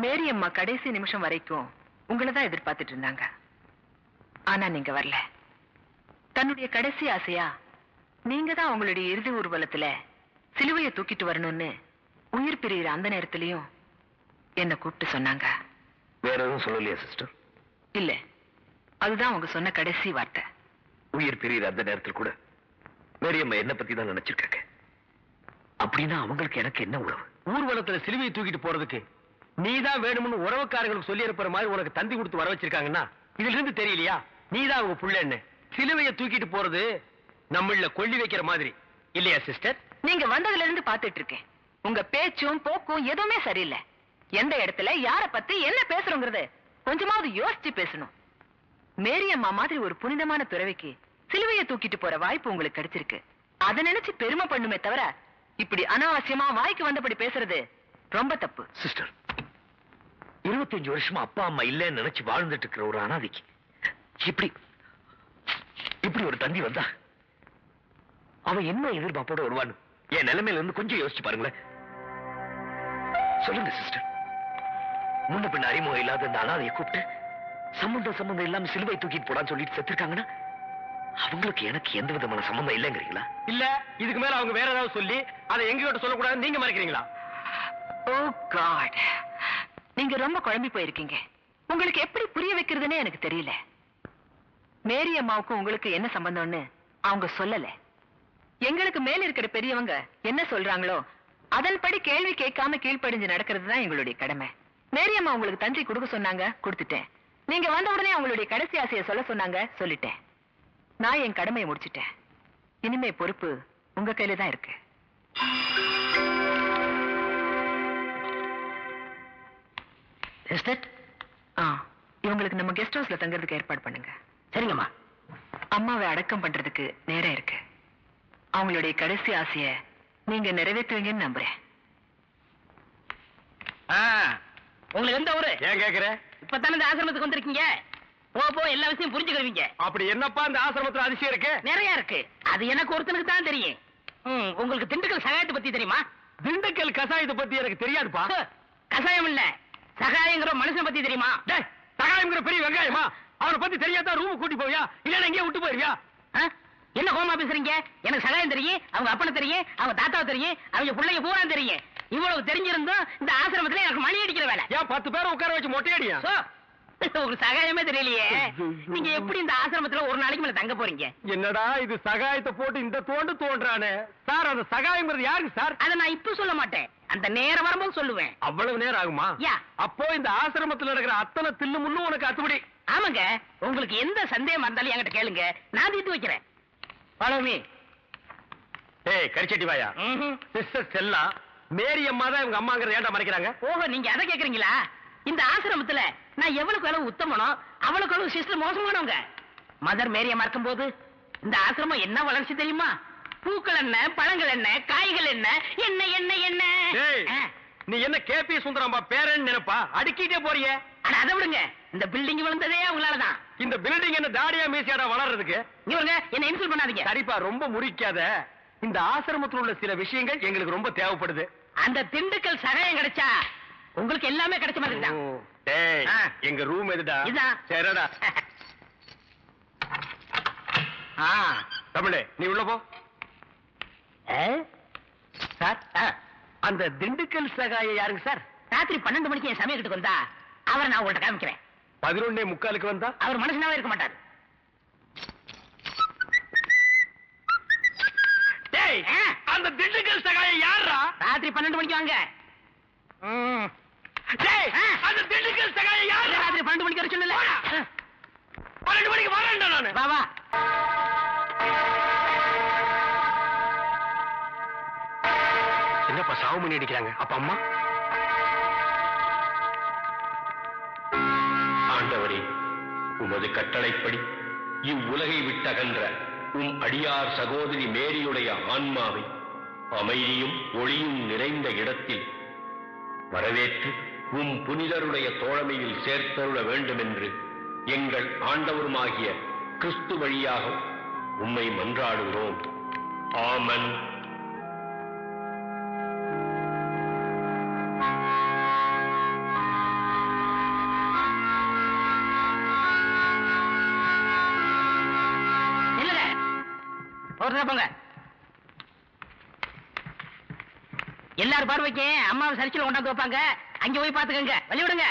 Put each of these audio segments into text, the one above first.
மேரி அம்மா கடைசி நிமிஷம் வரைக்கும் உங்களை தான் எதிர்பார்த்துட்டு இருந்தாங்க. ஆனா நீங்க வரல. தன்னுடைய கடைசி ஆசையா நீங்க தான் உங்களுடைய இறுதி ஊர்வலத்துல சிலுவையை தூக்கிட்டு வரணும்னு உயிர் பிரிகிற அந்த நேரத்திலையும் என்ன கூப்பிட்டு சொன்னாங்க. வேற எதுவும் சொல்லலையா சிஸ்டர்? இல்ல, அதுதான் அவங்க சொன்ன கடைசி வார்த்தை. உயிர் பிரிகிற அந்த நேரத்தில் கூட மேரியம்மா என்ன பத்தி தான் நினைச்சிருக்காங்க. அப்படின்னா அவங்களுக்கு எனக்கு என்ன உறவு? ஊர்வலத்துல சிலுவையை தூக்கிட்டு போறதுக்கு நீதான் வேணும்னு உறவுக்காரங்களுக்கு சொல்லி இருப்பற மாதிரி உனக்கு தந்தி கொடுத்து வர வச்சிருக்காங்கன்னா இதுல இருந்து தெரியலையா நீதான் அவங்க புள்ளன்னு? சிலுவையை தூக்கிட்டு போறது நம்மள கொள்ளி வைக்கிற மாதிரி இல்லையா சிஸ்டர்? நீங்க வந்ததுல இருந்து பாத்துட்டு இருக்கேன். உங்க பேச்சும் போக்கும் எதுவுமே சரியில்லை. எந்த இடத்துல யார பத்தி என்ன பேசுறோங்கிறது கொஞ்சமாவது யோசிச்சு பேசணும். மேரியம்மா மாதிரி ஒரு புனிதமான துறவிக்கு சிலுவையை தூக்கிட்டு போற வாய்ப்பு உங்களுக்கு கிடைச்சிருக்கு. அதை நினைச்சு பெருமை பண்ணுமே தவிர இப்படி அனாவசியமா வாய்க்கு வந்தபடி பேசுறது ரொம்ப தப்பு. சிஸ்டர், 25 வருஷமா அப்பா அம்மா இல்லைன்னு நினைச்சு வாழ்ந்துட்டு இருக்கிற ஒரு அனாதைக்கு இப்படி இப்படி ஒரு தந்தி வந்தா அவன் என்ன எதிர்பார்ப்போட வருவான்னு என் நிலைமையில இருந்து கொஞ்சம் யோசிச்சு பாருங்களேன். சொல்லுங்க சிஸ்டர், முன்ன பின்ன அறிமுகம் இல்லாத இந்த அனாதையை கூப்பிட்டு சம்பந்தம் இல்லாம சிலுவை தூக்கிட்டு போடான்னு சொல்லிட்டு செத்துருக்காங்கன்னா அவங்களுக்கு எனக்கு எந்த விதமான சம்பந்தம் இல்லைங்கிறீங்களா? இல்ல இதுக்கு மேல அவங்க வேற ஏதாவது சொல்லி அதை எங்ககிட்ட சொல்லக்கூடாது நீங்க மறைக்கிறீங்களா? ஓ காட், நீங்க ரொம்ப குழம்பி போயிருக்கீங்க. உங்களுக்கு எப்படி புரிய வைக்கிறதுன்னு எனக்கு தெரியல. மேரி அம்மாவுக்கும் உங்களுக்கு என்ன சம்பந்தம்னு அவங்க சொல்லல. எங்களுக்கு மேல இருக்கிற பெரியவங்க என்ன சொல்றாங்களோ அதன்படி கேள்வி கேட்காம கீழ்ப்படிஞ்சு நடக்கிறது தான் எங்களுடைய கடமை. மேரி அம்மா உங்களுக்கு தந்தி கொடுக்க சொன்னாங்க, கொடுத்துட்டேன். நீங்க வந்த உடனே அவங்களுடைய கடைசி ஆசையை சொல்ல சொன்னாங்க, சொல்லிட்டேன். நான் என் கடமையை முடிச்சிட்டேன். இனிமே பொறுப்பு உங்க கையில தான் இருக்கு. இவங்களுக்கு நம்ம கெஸ்ட் ஹவுஸ்ல தங்கறதுக்கு ஏற்பாடு பண்ணுங்க. சரிங்கம்மா. அம்மாவை அடக்கம் பண்றதுக்கு நேரம் இருக்கு. அவங்களுடைய கடைசி ஆசையை நீங்க நிறைவேற்றுவீங்கன்னு நம்புறேன். உங்களுக்கு எந்த ஊரு? ஏன் கேக்குற? இப்பதானே இந்த ஆசிரமத்துக்கு வந்திருக்கீங்க. போ எல்லா விஷயம் புரிஞ்சுக்கிறீங்க. அப்படி என்னப்பா இந்த ஆசிரமத்துல அதிசயம் இருக்கு? நிறைய இருக்கு. அது எனக்கு ஒருத்தனுக்கு தான் தெரியும். உங்களுக்கு திண்டுக்கல் சகாயத்தை பத்தி தெரியுமா? திண்டுக்கல் கசாயத்தை பத்தி எனக்கு தெரியாதுப்பா. கசாயம் இல்ல, சகாயங்கிற மனுஷனை பத்தி தெரியுமா? சகாயங்கிற பெரிய வெங்காயமா? அவனை பத்தி தெரியாதா ரூம் கூட்டி போவியா இல்ல எங்கேயே விட்டு போயிருவியா? என்ன கோமா பேசுறீங்க? எனக்கு சகாயம் தெரியும், அவங்க அப்பனை தெரியும், அவங்க தாத்தாவை தெரியும், அவங்க பிள்ளைங்க பூரா தெரியும். இவ்வளவு தெரிஞ்சிருந்தும் இந்த ஆசிரமத்துல எனக்கு மணி அடிக்கிற வேலை. ஏன் 10 பேரை உட்கார வச்சு மொட்டையடியா? உங்களுக்கு சகாயமே தெரியலையே. நீங்க எப்படி இந்த ஆசிரமத்துல ஒரு நாளைக்கு மேல தங்க போறீங்க? என்னடா இது சகாயத்தை போட்டு இந்த தோன்றானே சார். அந்த சகாயங்கிறது யாருக்கு சார்? அதை நான் இப்ப சொல்ல மாட்டேன், அந்த நேரம் வரும்போது சொல்லுவேன். அவ்வளவு நேரம் ஆகுமா? அப்போ இந்த ஆசிரமத்துல இருக்கிற அத்தனை தில்லு முன்னும் உனக்கு அத்துபடி? ஆமாங்க. உங்களுக்கு எந்த சந்தேகம் இருந்தாலும் என்கிட்ட கேளுங்க, நான் தீர்த்து வைக்கிறேன். பழமி கரிச்சட்டி வாயா. சிஸ்டர் செல்லா மேரி அம்மா தான் இவங்க அம்மாங்கிறத ஏன்டா மறைக்கிறாங்க? ஓஹோ, நீங்க அதை கேக்குறீங்களா? இந்த ஆசிரமத்துல நான் எவ்வளவுக்கு அளவு உத்தமனோ அவளுக்கு அளவு சிஸ்டர் மோசமானவங்க. மதர் மேரிய மறக்கும் போது இந்த ஆசிரமம் என்ன வளர்ச்சி தெரியுமா? பூக்கள் என்ன, பழங்கள் என்ன, காய்கள் என்ன, என்ன என்ன என்ன. நீ என்ன கேபி சுந்தரம்பா பேரன்னு நினைப்பா அடிக்கிட்டே போறிய? அதை விடுங்க, இந்த பில்டிங் விழுந்ததே அவங்களாலதான். இந்த பில்டிங் என்ன தாடியா மீசியாடா வளர்றதுக்கு? இவங்க என்ன இன்சல்ட் பண்ணாதீங்க. சரிப்பா, ரொம்ப முறிக்காத. இந்த ஆசிரமத்தில் உள்ள சில விஷயங்கள் எங்களுக்கு ரொம்ப தேவைப்படுது. அந்த திண்டுக்கல் சகாயம் கிடைச்சா உங்களுக்கு எல்லாமே கிடைச்ச மாதிரி தான். எங்க ரூம் எதுடா? சரிடா. தமிழே நீ உள்ள போ. சார், அந்த திண்டுக்கல் சகாய யாருங்க சார்? ராத்திரி 12 மணிக்கு என் சமயத்துக்கு வந்தா அவரை நான் உங்கள்ட்ட காமிக்கிறேன். 11:45 வந்தா அவர் மனுஷனாவே இருக்க மாட்டார். அந்த திண்டுக்கல் சகாய யாரா? ராத்திரி 12 மணிக்கு வாங்க. அந்த திண்டுக்கல் சகாய யாரு? ராத்திரி 12 மணிக்கு வர சொன்னல. 12 மணிக்கு வரேன்டா நானு. வா வா. என்னப்பா சாவு மணி அடிக்கிறாங்க? அப்ப அம்மா? ஆண்டவரே, உமது கட்டளைப்படி இவ்வுலகை விட்டகன்ற உம் அடியார் சகோதரி மேரியுடைய ஆன்மாவை அமைதியும் ஒளியும் நிறைந்த இடத்தில் வரவேற்று உம் புனிதருடைய தோழமையில் சேர்த்தருள வேண்டும் என்று எங்கள் ஆண்டவருமாகிய கிறிஸ்து வழியாக உம்மை மன்றாடுகிறோம். ஆமன். ஒருத்தர போங்க. எல்லாரும் பார்வைக்கு அம்மாவை சரிச்சில கொண்டாந்து வைப்பாங்க. அங்க போய் பாத்துக்கங்க. வழி விடுங்க.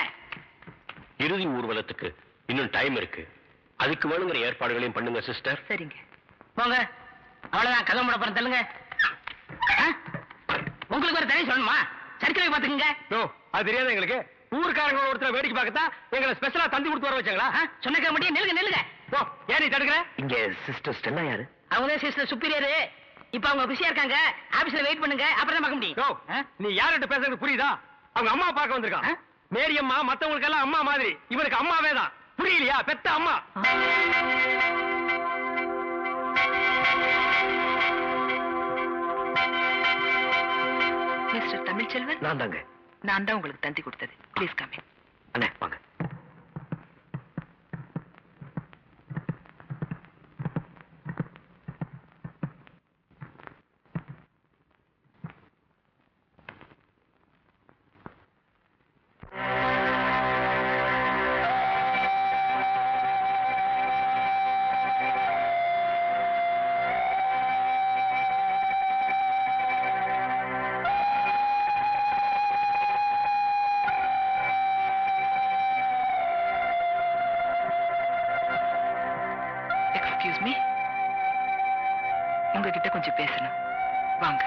இறுதி ஊர்வலத்துக்கு இன்னும் டைம் இருக்கு. அதுக்கு வேணுங்கிற ஏற்பாடுகளையும் பண்ணுங்க சிஸ்டர். சரிங்க. போங்க. அவ்வளவுதான். கதவு மூட போறேன். தள்ளுங்க. உங்களுக்கு ஒரு தனி சொல்லணுமா? சரிக்கலை பாத்துக்கங்க. அது தெரியாது எங்களுக்கு. ஊருக்காரங்க ஒருத்தர் வேடிக்கை பார்க்கத்தான் எங்களை ஸ்பெஷலா தந்தி கொடுத்து வர வச்சாங்களா? சொன்ன முடியும். நில்லுங்க நில்லுங்க. போ, ஏன் நீ தடுக்கிற? இங்க சிஸ்டர் ஸ்டெல்லா யாரு? அவங்க தான் சிஸ்டர் சுப்பீரியர். இப்ப அவங்க பிஸியா இருக்காங்க. ஆபீஸ்ல வெயிட் பண்ணுங்க. அப்புறம் தான் பார்க்க முடியும். நீ யார்கிட்ட பேசுறது புரியுதா? அவங்க அம்மா பார்க்க வந்திருக்கான். மேரி அம்மா மத்தவங்களுக்கு எல்லாம் அம்மா மாதிரி, இவனுக்கு அம்மாவே தான். புரியலையா? பெத்த அம்மா. மிஸ்டர் தமிழ்ச்செல்வன், நான் தாங்க. நான் தான் உங்களுக்கு தந்தி கொடுத்தது. Please come in. அண்ணே வாங்க. எக்ஸ்கியூஸ் மீ, உங்ககிட்ட கொஞ்சம் பேசணும். வாங்க.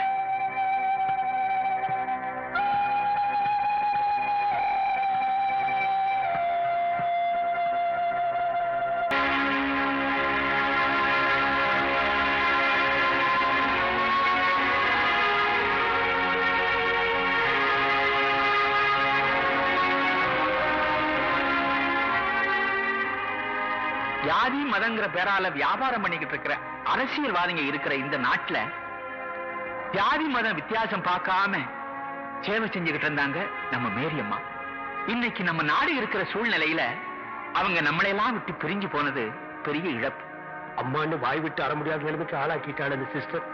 ஜாதி மதங்கிற பேரால வியாபாரம் பண்ணிக்கிட்டு இருக்கிற அரசியல்வாதிங்க இருக்கிற இந்த நாட்டுல ஜாதி மதம் வித்தியாசம் பார்க்காம சேவை செஞ்சுக்கிட்டு இருந்தாங்க நம்ம மேரி அம்மா. இன்னைக்கு நம்ம நாடு இருக்கிற சூழ்நிலையில அவங்க நம்மளையெல்லாம் விட்டு பிரிஞ்சு போனது பெரிய இழப்பு. அம்மான்னு வாய் விட்டு அற முடியாத நிலைமைக்கு ஆளாக்கிட்டாள் அந்த சிஸ்டர்.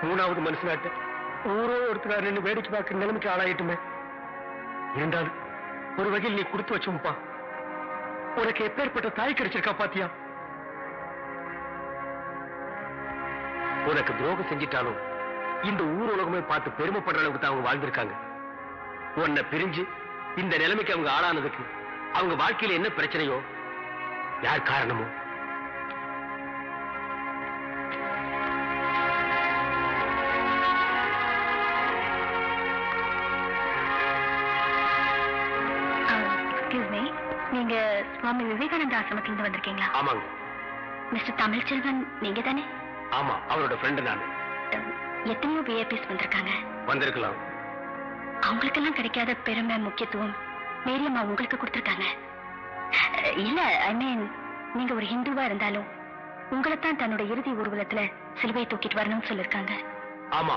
மூணாவது மனுஷனாட்ட ஊரோ ஒருத்தர் நின்று வேடிக்கை பார்க்கிற நிலைமைக்கு ஆளாயிட்டுமே. இருந்தாலும் ஒரு வகையில் நீ கொடுத்து வச்சோம்ப்பா. உனக்கு எப்பேற்பட்ட தாய் கிடைச்சிருக்கா பாத்தியா? உனக்கு துரோகம் செஞ்சிட்டாலும் இந்த ஊர் உலகமே பார்த்து பெருமைப்படுற அளவுக்கு தான் அவங்க வாழ்ந்திருக்காங்க. உன்னை பிரிஞ்சு இந்த நிலைமைக்கு அவங்க ஆளானதுக்கு அவங்க வாழ்க்கையில என்ன பிரச்சனையோ, யார் காரணமோ, நீங்க சுவாமி விவேகானந்த ஆசிரமத்திலிருந்து வந்திருக்கீங்களா? ஆமாங்க. மிஸ்டர் தமிழ்ச்செல்வன் நீங்க தானே? ஆமா, அவரோட ஃப்ரெண்டு நானு. எத்தனையோ விஐபிஸ் வந்திருக்காங்க. வந்திருக்கலாம். அவங்களுக்கெல்லாம் கிடைக்காத பெருமை முக்கியத்துவம் மேரியம்மா உங்களுக்கு கொடுத்திருக்காங்க. இல்ல, ஐ மீன், நீங்க ஒரு ஹிந்துவா இருந்தாலும் உங்களைத்தான் தன்னோட இறுதி ஊர்வலத்துல சிலுவையை தூக்கிட்டு வரணும்னு சொல்லிருக்காங்க. ஆமா.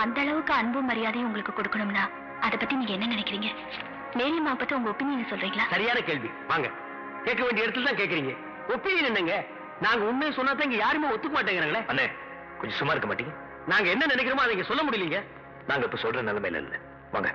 அந்த அளவுக்கு அன்பும் மரியாதையும் உங்களுக்கு கொடுக்கணும்னா அதை பத்தி நீங்க என்ன நினைக்கிறீங்க? மேரியம்மா பத்தி உங்க ஒப்பீனியன் சொல்றீங்களா? சரியான கேள்வி. வாங்க, கேட்க வேண்டிய இடத்துல தான் கேக்குறீங்க. ஒப்பீனியன் என்னங்க? நாங்க உண்மையை சொன்னா தான் இங்க யாருமே ஒத்துக்க மாட்டேங்கிறாங்களே. அண்ணே கொஞ்சம் சும்மா இருக்க மாட்டீங்க? நாங்க என்ன நினைக்கிறோமோ அதை இங்க சொல்ல முடியலீங்க. நாங்க இப்ப சொல்ற நிலைமையில இல்ல. வாங்க.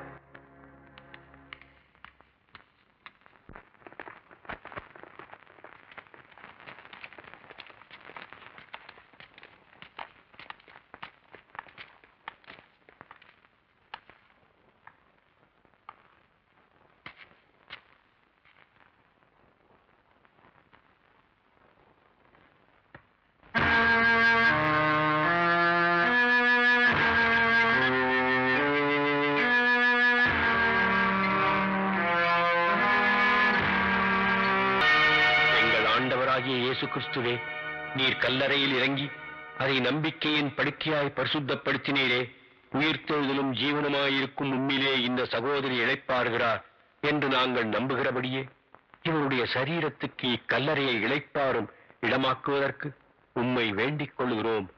இயேசு கிறிஸ்துவே, நீர் கல்லறையில் இறங்கி அதை நம்பிக்கையின் படுக்கையாய் பரிசுத்தப்படுத்தினீரே. உயிர்த்தெழுதலும் ஜீவனமாயிருக்கும் உம்மிலே இந்த சகோதரி இளைப்பாறுகிறார் என்று நாங்கள் நம்புகிறபடியே இவருடைய சரீரத்துக்கு இக்கல்லறையை இளைப்பாறும் இடமாக்குவதற்கு உம்மை வேண்டிக் கொள்கிறோம்.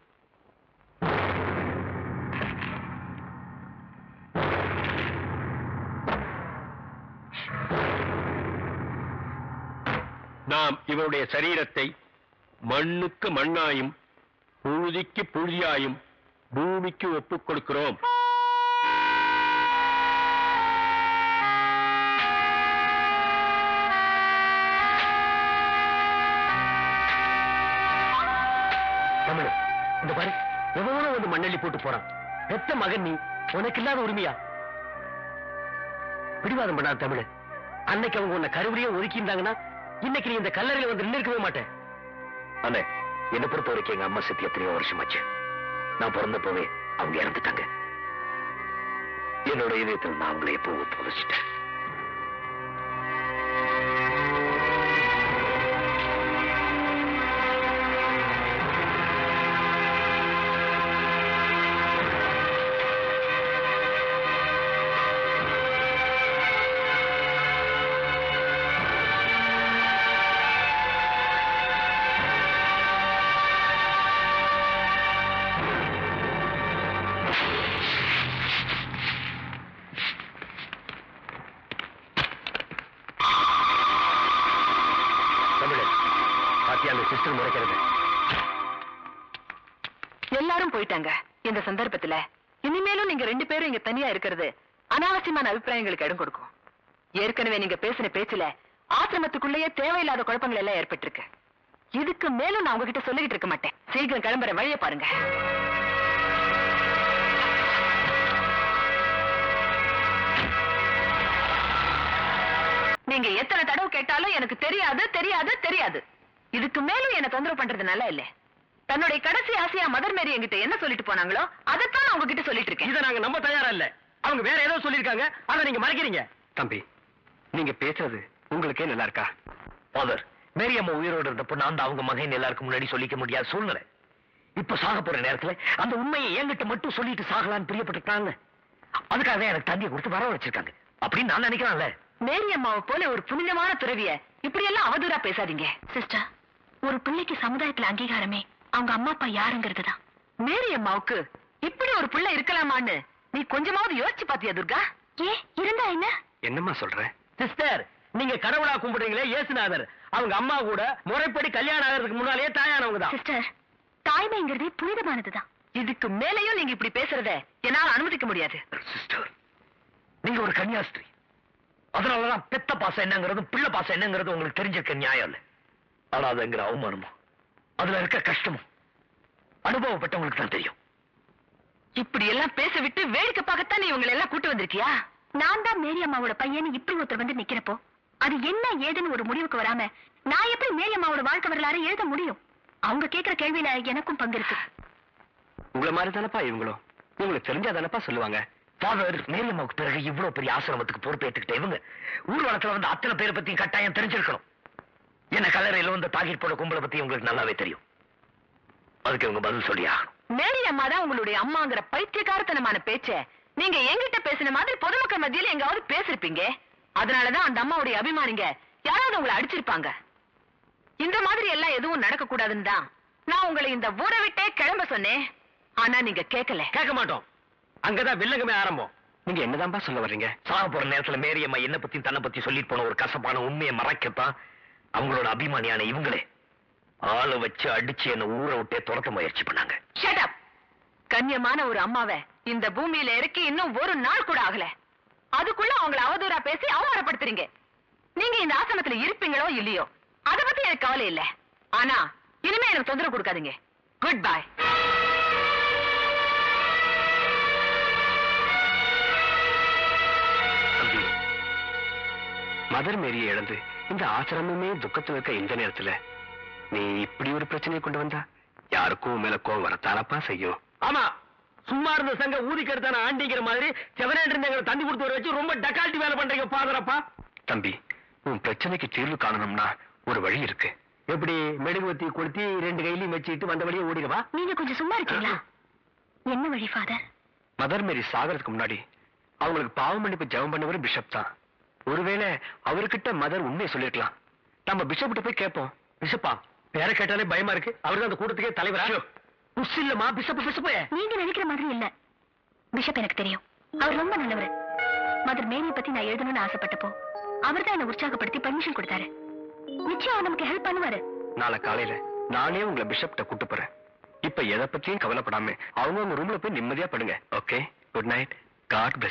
நாம் இவருடைய சரீரத்தை மண்ணுக்கு மண்ணாயும் புழுதிக்கு புழுதியாயும் பூமிக்கு ஒப்புக் கொடுக்கிறோம். இந்த பாரு, எவனோ வந்து மண்ணள்ளி போட்டு போறான். பெத்த மகன் நீ, உனக்கு இல்லாத உரிமையா? பிடிவாதம் பண்ணாத தமிழ். அன்னைக்கு அவங்க உன்னை கருவிலேயே ஒதுக்கி இருந்தாங்கன்னா இன்னைக்கு நீ இந்த கல்லறையில வந்து நின்று இருக்கவே மாட்டேன். அண்ணே, என்னை பொறுத்த வரைக்கும் எங்க அம்மா செத்து எத்தனையோ வருஷமாச்சு. நான் பிறந்தப்பவே அவங்க இறந்துட்டாங்க. என்னோட இதயத்தில் நான் அவங்களை எப்போ புதைச்சிட்டேன். எல்லாரும் போயிட்டாங்க. இந்த சந்தர்ப்பத்துல இனிமேலும் நீங்க 2 பேரும் இங்க தனியா இருக்கிறது அனாவசியமான அபிப்பிராயங்களுக்கு இடம் கொடுக்கும். ஏற்கனவே நீங்க பேசின பேச்சுல ஆசிரமத்துக்குள்ளேயே தேவையில்லாத குழப்பங்கள் எல்லாம் ஏற்பட்டிருக்கு. இதுக்கு மேலும் நான் உங்ககிட்ட சொல்லிக்கிட்டு இருக்க மாட்டேன். சீக்கிரம் கிளம்புற வழியை பாருங்க. நீங்க எத்தனை தடவை கேட்டாலும் எனக்கு தெரியாது தெரியாது தெரியாது. இதுக்கு மேலும் என்ன தொந்தரவு பண்றது நல்லா இல்ல. தன்னுடைய கடைசி ஆசையா மதர் மேரி என்கிட்ட என்ன சொல்லிட்டு போனாங்களோ அதைத்தான் நான் உங்ககிட்ட சொல்லிட்டு இருக்கேன். இதை நாங்க நம்ப தயாரா இல்ல. அவங்க வேற ஏதோ சொல்லிருக்காங்க, ஆனா நீங்க மறைக்கிறீங்க. தம்பி, நீங்க பேசுறது உங்களுக்கே நல்லா இருக்கா? ஃபாதர், மேரி அம்மா உயிரோடு இருந்தப்போ நான் தான் அவங்க மகன் எல்லாருக்கும் முன்னாடி சொல்லிக்க முடியாத சூழ்நிலை. இப்ப சாக போற நேரத்துல அந்த உண்மையை என்கிட்ட மட்டும் சொல்லிட்டு சாகலான்னு பிரியப்பட்டிருக்காங்க. அதுக்காக எனக்கு தந்தியை கொடுத்து வர வச்சிருக்காங்க அப்படின்னு நான் நினைக்கிறேன்ல. மேரி அம்மாவை போல ஒரு புனிதமான துறவிய இப்படி எல்லாம் அவதூறா பேசாதீங்க. சிஸ்டர், ஒரு பிள்ளைக்கு சமுதாயத்துல அங்கீகாரமே அவங்க அம்மா அப்பா யாருங்கிறதுதான். மேரி அம்மாவுக்கு இப்படி ஒரு பிள்ளை இருக்கலாமான்னு நீ கொஞ்சமாவது யோசிச்சு பாத்தியா துர்கா? இருந்தா என்ன? என்னம்மா சொல்ற சிஸ்டர்? நீங்க கடவுளா கும்பிடுறீங்களே இயேசுநாதர், அவங்க அம்மா கூட முறைப்படி கல்யாணம் ஆகிறதுக்கு முன்னாலேயே தாயானவங்க தான். சிஸ்டர், தாய்மைங்கிறதே புனிதமானதுதான். இதுக்கு மேலையும் நீங்க இப்படி பேசுறத என்னால அனுமதிக்க முடியாது. சிஸ்டர், நீங்க ஒரு கன்னியாஸ்திரி. அதனாலதான் பெத்த பாசம் என்னங்கிறதும் பிள்ளை பாசம் என்னங்கிறது உங்களுக்கு தெரிஞ்சிருக்க நியாயம் இல்ல. ஆனா அதுங்கிற அவமானமும் அதுல இருக்க கஷ்டமும் அனுபவப்பட்டவங்களுக்கு தான் தெரியும். இப்படி எல்லாம் பேச விட்டு வேடிக்கை பார்க்கத்தான் நீ இவங்களை எல்லாம் கூட்டு வந்திருக்கியா? நான் தான் மேரி அம்மாவோட பையன் இப்படி ஒருத்தர் வந்து நிக்கிறப்போ அது என்ன ஏதுன்னு ஒரு முடிவுக்கு வராம நான் எப்படி மேரி அம்மாவோட வாழ்க்கை வரலாறு எழுத முடியும்? அவங்க கேட்கிற கேள்வியில எனக்கும் பங்கு இருக்கு. உங்களை மாதிரி தானப்பா இவங்களும், உங்களுக்கு தெரிஞ்சா தானப்பா சொல்லுவாங்க. ஃபாதர், மேரி அம்மாவுக்கு பிறகு இவ்வளவு பெரிய ஆசிரமத்துக்கு பொறுப்பேற்றுக்கிட்ட இவங்க ஊர்வலத்துல வந்து அத்தனை பேரை பத்தியும் கட்டாயம் தெரிஞ்சிருக்கணும். என்ன கல்லறையில வந்து தாகிர் போட கும்பலை பத்தி உங்களுக்கு நல்லாவே தெரியும். அதுக்கு இவங்க பதில் சொல்லி ஆகணும். மேரி அம்மா தான் உங்களுடைய அம்மாங்கிற பைத்தியக்காரத்தனமான பேச்ச நீங்க எங்கிட்ட பேசின மாதிரி பொதுமக்கள் மத்தியில எங்காவது பேசிருப்பீங்க. அதனாலதான் அந்த அம்மாவுடைய அபிமானிங்க யாராவது உங்களை அடிச்சிருப்பாங்க. இந்த மாதிரி எல்லாம் எதுவும் நடக்க கூடாதுன்னு தான் நான் உங்களை இந்த ஊரை விட்டே கிளம்ப சொன்னேன். ஆனா நீங்க கேட்கல. கேட்க மாட்டோம். அங்கதான் வில்லங்கமே ஆரம்பம். நீங்க என்னதான்பா சொல்ல வர்றீங்க? சாக போற நேரத்துல மேரி அம்மா என்ன பத்தி தன்னை பத்தி சொல்லிட்டு போன ஒரு கசப்பான உண்மையை மறைக்கத்தான் அவங்களோட அபிமானியான இவங்களே ஆளை வச்சு அடிச்சு என்ன ஊரை விட்டே துரத்த முயற்சி பண்ணாங்க. Shut up. கண்ணியமான ஒரு அம்மாவை இந்த பூமியில இறக்கி இன்னும் ஒரு நாள் கூட ஆகல. அதுக்குள்ள அவங்களை அவதூறா பேசி அவமானப்படுத்துறீங்க. நீங்க இந்த ஆசிரமத்துல இருப்பீங்களோ இல்லையோ அத பத்தி எனக்கு கவலை இல்ல. ஆனா இனிமே எனக்கு தொந்தரவு கொடுக்காதீங்க. Good bye. மதர் மேரியை இழந்து இந்த ஆசிரமமே துக்கத்தில் இருக்க இந்த நேரத்துல நீ இப்படி ஒரு பிரச்சனையை கொண்டு வந்தா யாருக்கும் மேல கோவம் வரத்தானப்பா செய்யும். ஆமா, சும்மா இருந்த சங்க ஊதி கெடுத்தான ஆண்டிங்கிற மாதிரி செவனேட்டு இருந்தவங்களை தண்ணி கொடுத்து வர வச்சு ரொம்ப டக்கால்ட்டி வேலை பண்றீங்க பாதரப்பா. தம்பி, உன் பிரச்சனைக்கு தீர்வு காணணும்னா ஒரு வழி இருக்கு. எப்படி? மெழுகுவத்தி கொளுத்தி 2 கையிலையும் வச்சுட்டு வந்த வழியே ஓடிடுவா. நீங்க கொஞ்சம் சும்மா இருக்கீங்களா? என்ன வழி ஃபாதர்? மதர் மேரி சாகிறதுக்கு முன்னாடி அவங்களுக்கு பாவ மன்னிப்பு ஜெபம் பண்ணவர் பிஷப் தான். ஒருவேளை அவர்கிட்ட மதர் உண்மையை சொல்லிருக்கலாம். நம்ம பிஷப்கிட்ட போய் கேட்போம். பிஷப்பா, பேரை கேட்டாலே பயமா இருக்கு. அவர்தான் அந்த கூட்டத்துக்கே தலைவரா? இல்லமா பிஷப். நீங்க நினைக்கிற மாதிரி இல்ல. பிஷப் எனக்கு தெரியும். அவர் ரொம்ப நல்லவர். மதர் மேரியை பத்தி நான் எழுதணும்னு ஆசைப்பட்டப்போ அவர்தான் என்ன உற்சாகப்படுத்தி பர்மிஷன் கொடுத்தாரு. நிச்சயம் அவர் நமக்கு ஹெல்ப் பண்ணுவாரு. நாளை காலையில நானே உங்களை பிஷப்கிட்ட கூட்டு போறேன். இப்ப எதை பத்தியும் கவலைப்படாம அவங்க ரூம்ல போய் நிம்மதியா படுங்க. Okay, good night. God plus.